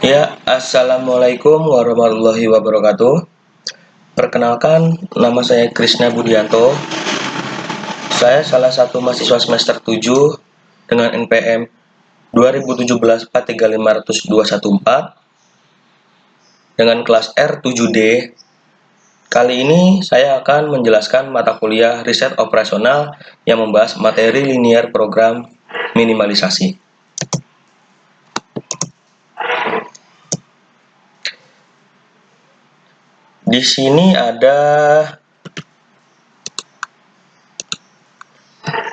Ya, Assalamualaikum warahmatullahi wabarakatuh. Perkenalkan, nama saya Krisna Budianto. Saya salah satu mahasiswa semester 7 dengan NPM 2017-4350214 dengan kelas R7D. Kali ini saya akan menjelaskan mata kuliah riset operasional yang membahas materi linear program minimalisasi. Di sini ada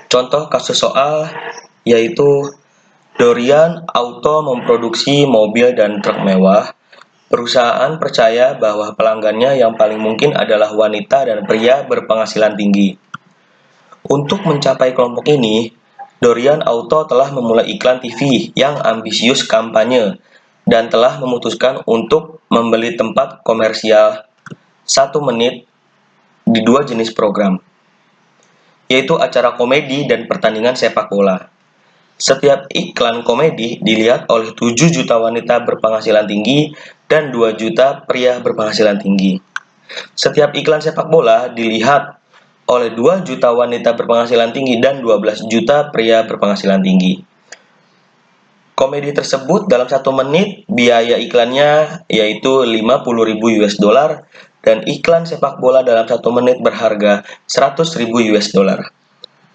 contoh kasus soal, yaitu Dorian Auto memproduksi mobil dan truk mewah. Perusahaan percaya bahwa pelanggannya yang paling mungkin adalah wanita dan pria berpenghasilan tinggi. Untuk mencapai kelompok ini, Dorian Auto telah memulai iklan TV yang ambisius kampanye dan telah memutuskan untuk membeli tempat komersial 1 menit di 2 jenis program, yaitu acara komedi dan pertandingan sepak bola. Setiap iklan komedi dilihat oleh 7 juta wanita berpenghasilan tinggi dan 2 juta pria berpenghasilan tinggi. Setiap iklan sepak bola dilihat oleh 2 juta wanita berpenghasilan tinggi dan 12 juta pria berpenghasilan tinggi. Komedi tersebut dalam 1 menit biaya iklannya yaitu 50.000 US dollar dan iklan sepak bola dalam 1 menit berharga 100.000 US dollar.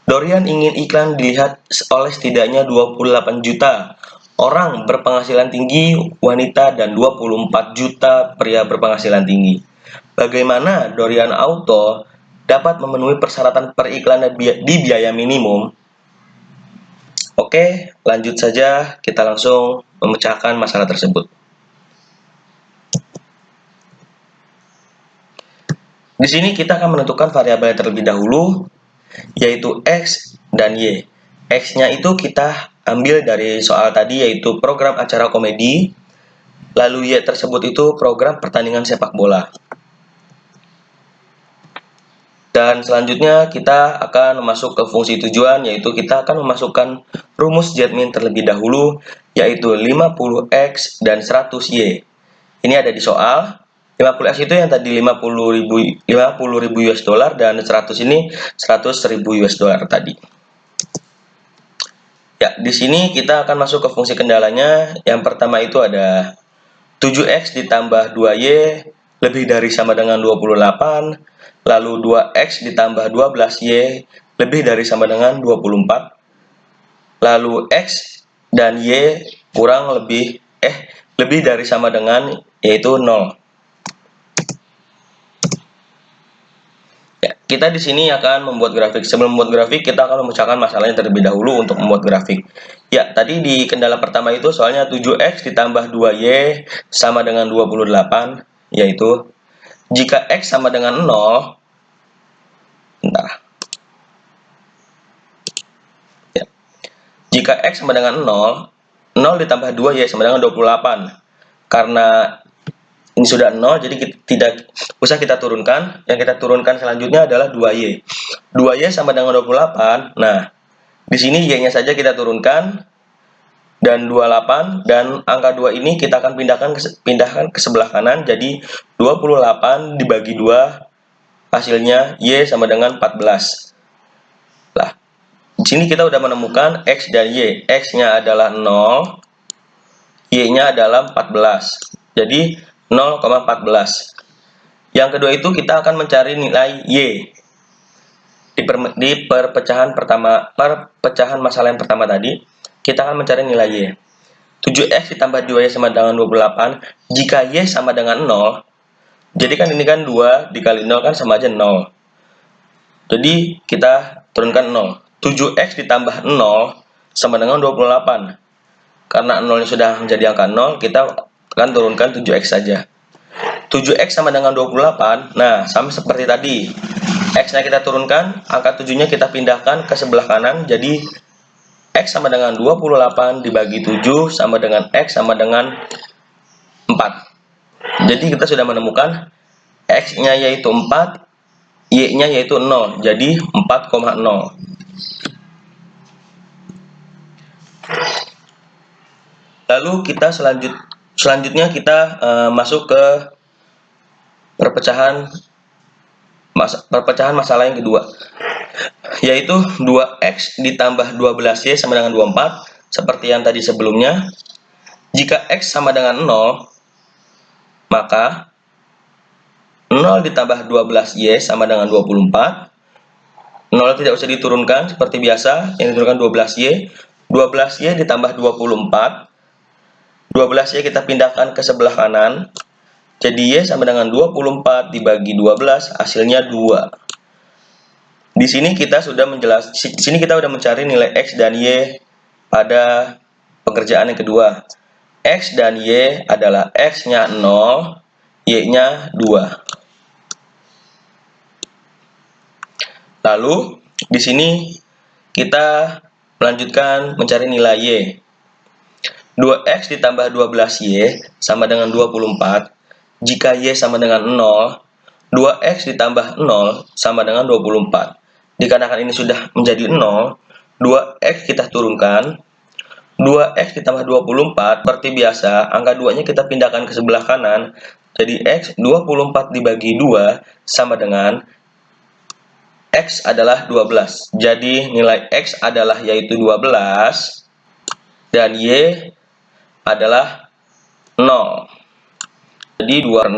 Dorian ingin iklan dilihat oleh setidaknya 28 juta orang berpenghasilan tinggi wanita dan 24 juta pria berpenghasilan tinggi. Bagaimana Dorian Auto dapat memenuhi persyaratan periklanan di biaya minimum? Oke, lanjut saja, kita langsung memecahkan masalah tersebut. Di sini kita akan menentukan variabel terlebih dahulu, yaitu X dan Y. X-nya itu kita ambil dari soal tadi, yaitu program acara komedi, lalu Y tersebut itu program pertandingan sepak bola. Dan selanjutnya kita akan masuk ke fungsi tujuan, yaitu kita akan memasukkan rumus Zmin terlebih dahulu, yaitu 50X dan 100Y. Ini ada di soal. 50X itu yang tadi 50.000 US dollar dan 100 ini 100.000 US dollar tadi. Ya, di sini kita akan masuk ke fungsi kendalanya. Yang pertama itu ada 7X ditambah 2Y lebih dari sama dengan 28, lalu 2X ditambah 12Y lebih dari sama dengan 24, lalu X dan Y kurang lebih dari sama dengan yaitu 0. Ya, kita di sini akan membuat grafik. Sebelum membuat grafik, kita akan memecahkan masalahnya terlebih dahulu untuk membuat grafik. Ya, tadi di kendala pertama itu soalnya 7X ditambah 2Y sama dengan 28, yaitu jika X sama dengan 0, ya. Jika X sama dengan 0, 0 ditambah 2Y sama dengan 28. Karena ini sudah 0, jadi tidak usah kita turunkan. Yang kita turunkan selanjutnya adalah 2Y. 2Y sama dengan 28. Nah, di sini Y-nya saja kita turunkan. Dan 28, dan angka 2 ini kita akan pindahkan ke sebelah kanan. Jadi 28 dibagi 2, hasilnya Y sama dengan 14. Nah, di sini kita sudah menemukan X dan Y. X-nya adalah 0, Y-nya adalah 14. Jadi 0,14. Yang kedua itu kita akan mencari nilai Y. Di perpecahan masalah yang pertama tadi, kita akan mencari nilai Y. 7X ditambah 2Y sama dengan 28. Jika Y sama dengan 0, jadi kan ini kan 2 dikali 0 kan sama aja 0. Jadi kita turunkan 0. 7X ditambah 0 sama dengan 28. Karena 0 sudah menjadi angka 0, kita akan turunkan 7X saja. 7X sama dengan 28. Nah, sama seperti tadi. X-nya kita turunkan, angka 7-nya kita pindahkan ke sebelah kanan. Jadi X sama dengan 28 dibagi 7 sama dengan X sama dengan 4. Jadi kita sudah menemukan X-nya yaitu 4, Y-nya yaitu 0. Jadi 4,0. Lalu kita Selanjutnya kita masuk ke perpecahan masalah yang kedua, yaitu 2x ditambah 12y sama dengan 24. Seperti yang tadi sebelumnya, jika x sama dengan 0, maka 0 ditambah 12y sama dengan 24. 0 tidak usah diturunkan seperti biasa, yang diturunkan 12y. 12y ditambah 24. 12y kita pindahkan ke sebelah kanan. Jadi y sama dengan 24 dibagi 12, hasilnya 2. Di sini kita sudah mencari nilai x dan y pada pekerjaan yang kedua. X dan y adalah x-nya 0, y-nya 2. Lalu di sini kita melanjutkan mencari nilai y. 2x ditambah 12y sama dengan 24. Jika y sama dengan 0, 2x ditambah 0 sama dengan 24. Dikarenakan ini sudah menjadi 0, 2x kita turunkan. 2x ditambah 24, seperti biasa, angka 2-nya kita pindahkan ke sebelah kanan. Jadi x 24 dibagi 2 sama dengan x adalah 12. Jadi nilai x adalah yaitu 12 dan y adalah 0. Jadi 20.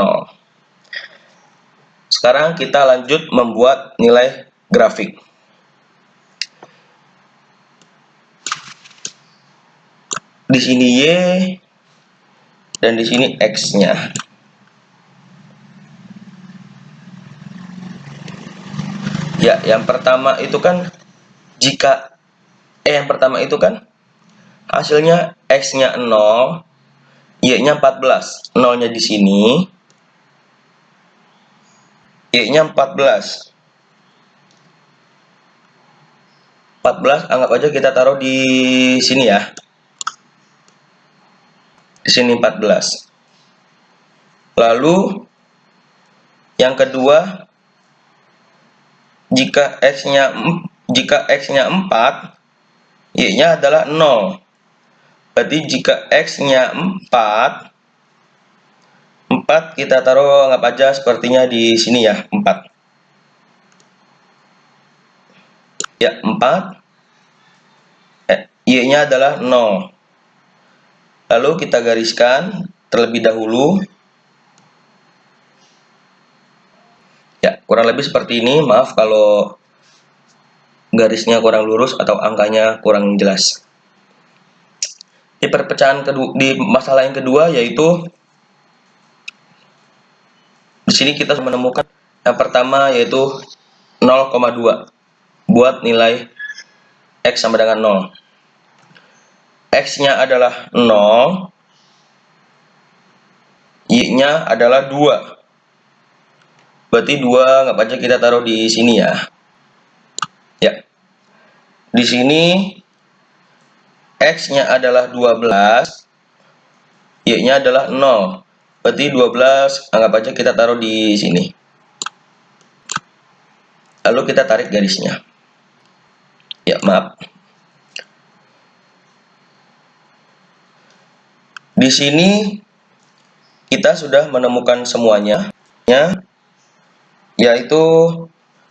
Sekarang kita lanjut membuat nilai grafik. Di sini y dan di sini x-nya. Ya, yang pertama itu kan hasilnya x-nya 0, y-nya 14. 0-nya di sini, y-nya 14. 14 anggap aja kita taruh di sini ya. Di sini 14. Lalu yang kedua, jika x-nya 4, y-nya adalah 0. Berarti jika x-nya 4 kita taruh anggap aja sepertinya di sini ya, 4. Ya, 4. Y-nya adalah 0. Lalu kita gariskan terlebih dahulu. Ya, kurang lebih seperti ini. Maaf kalau garisnya kurang lurus atau angkanya kurang jelas. Di perpecahan kedua, di masalah yang kedua, yaitu di sini kita menemukan yang pertama yaitu 0,2 buat nilai x sama dengan 0. X-nya adalah 0, y-nya adalah 2. Berarti 2 nggak aja kita taruh di sini ya. Ya. Di sini x-nya adalah 12, y-nya adalah 0. Berarti 12 anggap aja kita taruh di sini. Lalu kita tarik garisnya. Ya, maaf. Di sini kita sudah menemukan semuanya, yaitu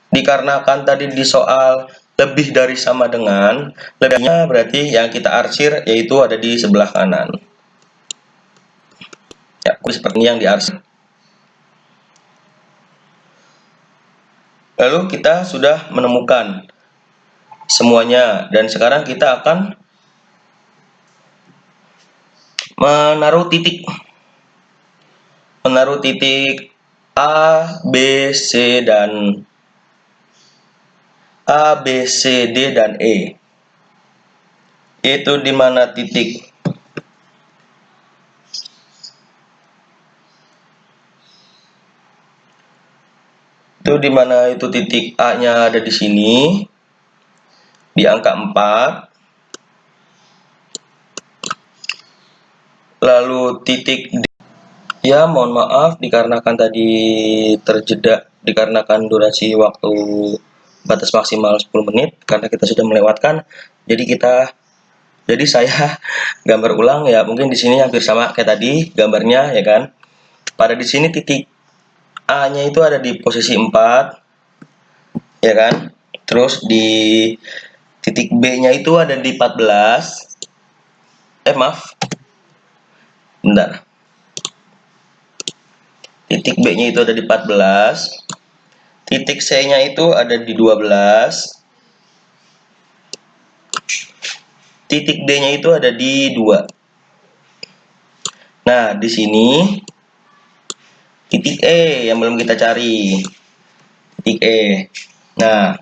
dikarenakan tadi di soal lebih dari sama dengan, lebihnya berarti yang kita arsir yaitu ada di sebelah kanan. Ya, seperti ini yang diarsir. Lalu kita sudah menemukan semuanya dan sekarang kita akan menaruh titik A, B, C, D, dan E. Itu di mana titik titik A-nya ada di sini di angka 4. Lalu titik D. Ya, mohon maaf dikarenakan tadi terjeda dikarenakan durasi waktu batas maksimal 10 menit karena kita sudah melewatkan. Jadi kita Jadi saya gambar ulang ya, mungkin di sini hampir sama kayak tadi gambarnya ya kan. Pada di sini titik A-nya itu ada di posisi 4 ya kan. Terus di titik B-nya itu ada di 14. Maaf. Bentar. Titik B-nya itu ada di 14. Titik C-nya itu ada di 12. Titik D-nya itu ada di 2. Nah, di sini titik E yang belum kita cari. Titik E. Nah,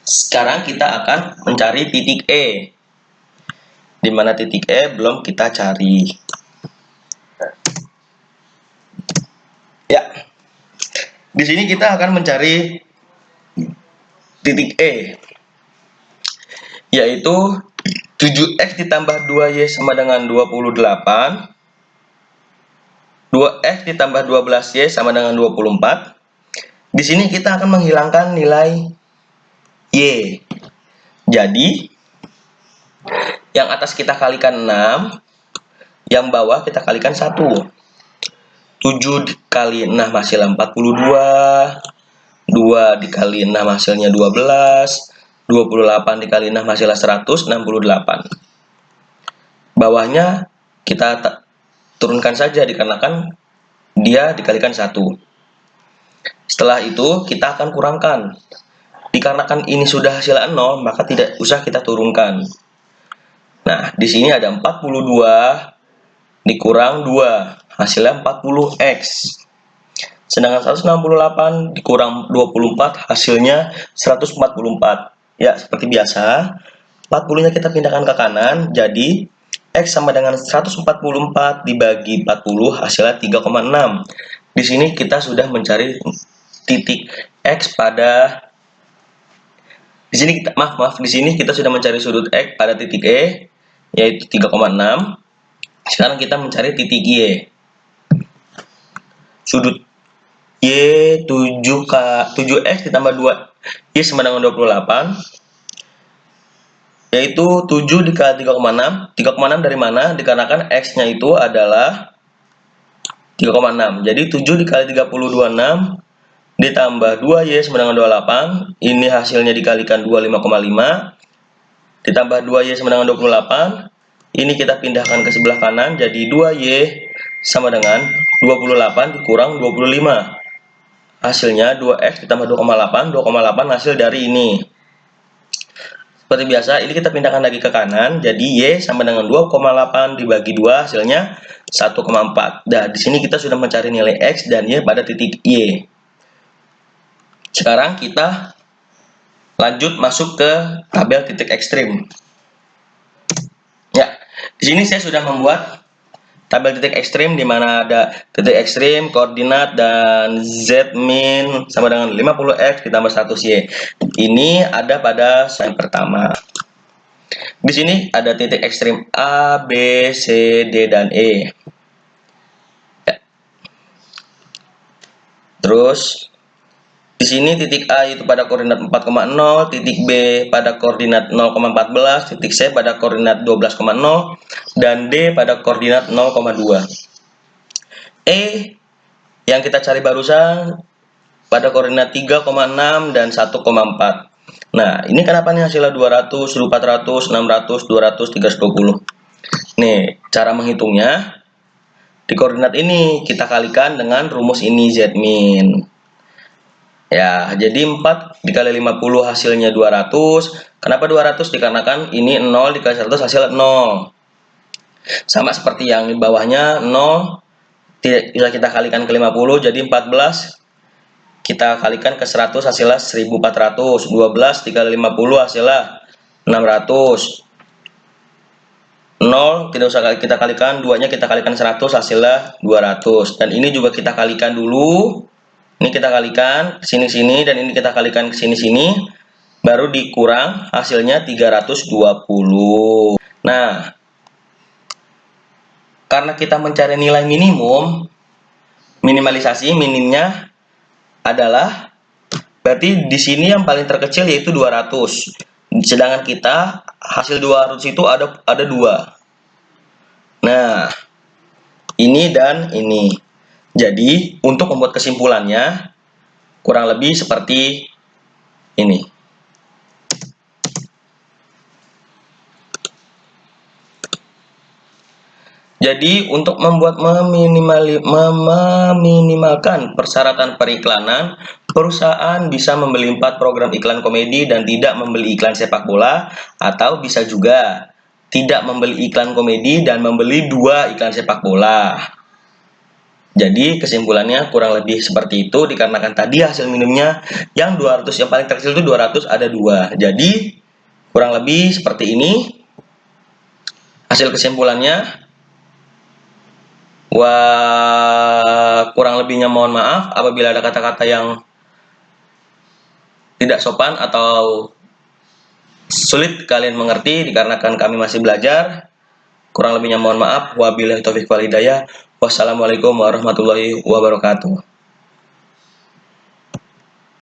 sekarang kita akan mencari titik E. Di mana titik E belum kita cari. Ya. Di sini kita akan mencari titik E, yaitu 7x ditambah 2y sama dengan 28, 2x ditambah 12y sama dengan 24. Di sini kita akan menghilangkan nilai y. Jadi, yang atas kita kalikan 6, yang bawah kita kalikan 1. 7 dikali 6 hasilnya 42, 2 dikali 6 hasilnya 12, 28 dikali 6 hasilnya 168. Bawahnya kita turunkan saja dikarenakan dia dikalikan 1. Setelah itu kita akan kurangkan. Dikarenakan ini sudah hasilnya 0, maka tidak usah kita turunkan. Nah, di sini ada 42 dikurang 2, hasilnya 40x. Sedangkan 168 dikurang 24, hasilnya 144. Ya, seperti biasa, 40-nya kita pindahkan ke kanan, jadi X sama dengan 144 dibagi 40, hasilnya 3,6. Di sini kita sudah mencari titik X pada... Di sini kita, di sini kita sudah mencari sudut X pada titik E, yaitu 3,6. Sekarang kita mencari titik Y. Sudut Y 7x ditambah 2 Y sama dengan 28, yaitu 7 dikali 3,6. 3,6 dari mana? Dikarenakan X nya itu adalah 3,6. Jadi 7 dikali 30 26 ditambah 2Y sama dengan 28. Ini hasilnya dikalikan 25,5 ditambah 2Y sama dengan 28. Ini kita pindahkan ke sebelah kanan, jadi 2Y sama dengan 28 dikurang 25. Hasilnya 2x ditambah 2,8, 2,8 hasil dari ini. Seperti biasa, ini kita pindahkan lagi ke kanan, jadi Y sama dengan 2,8 dibagi 2, hasilnya 1,4. Nah, di sini kita sudah mencari nilai X dan Y pada titik Y. Sekarang kita lanjut masuk ke tabel titik ekstrim. Ya, di sini saya sudah membuat tabel titik ekstrim di mana ada titik ekstrim, koordinat, dan Z min sama dengan 50x ditambah 100y. Ini ada pada slide pertama. Di sini ada titik ekstrim A, B, C, D, dan E. Ya. Terus di sini titik A itu pada koordinat 4,0, titik B pada koordinat 0,14, titik C pada koordinat 12,0, dan D pada koordinat 0,2. E yang kita cari barusan pada koordinat 3,6 dan 1,4. Nah, ini kenapa nih hasilnya 200, 400, 600, 200, 320. Nih, cara menghitungnya di koordinat ini kita kalikan dengan rumus ini Z min. Ya, jadi 4 dikali 50 hasilnya 200. Kenapa 200? Dikarenakan ini 0 dikali 100 hasilnya 0. Sama seperti yang di bawahnya, 0 bisa kita kalikan ke 50, jadi 14. Kita kalikan ke 100 hasilnya 1400. 12 dikali 50 hasilnya 600. 0 tidak usah kita kalikan, 2-nya kita kalikan 100 hasilnya 200. Dan ini juga kita kalikan dulu. Ini kita kalikan ke sini-sini dan ini kita kalikan ke sini-sini, baru dikurang hasilnya 320. Nah, karena kita mencari nilai minimum, minimalisasi minimnya adalah berarti di sini yang paling terkecil yaitu 200. Sedangkan kita hasil 200 itu ada 2. Nah, ini dan ini. Jadi, untuk membuat kesimpulannya kurang lebih seperti ini. Jadi, untuk meminimalkan persyaratan periklanan, perusahaan bisa membeli 4 program iklan komedi dan tidak membeli iklan sepak bola, atau bisa juga tidak membeli iklan komedi dan membeli 2 iklan sepak bola. Jadi kesimpulannya kurang lebih seperti itu, dikarenakan tadi hasil minimnya yang 200, yang paling terkecil itu 200, ada 2. Jadi kurang lebih seperti ini hasil kesimpulannya. Wah, kurang lebihnya mohon maaf apabila ada kata-kata yang tidak sopan atau sulit kalian mengerti, dikarenakan kami masih belajar. Kurang lebihnya mohon maaf. Wabillahi taufiq wal hidayah. Wassalamualaikum warahmatullahi wabarakatuh.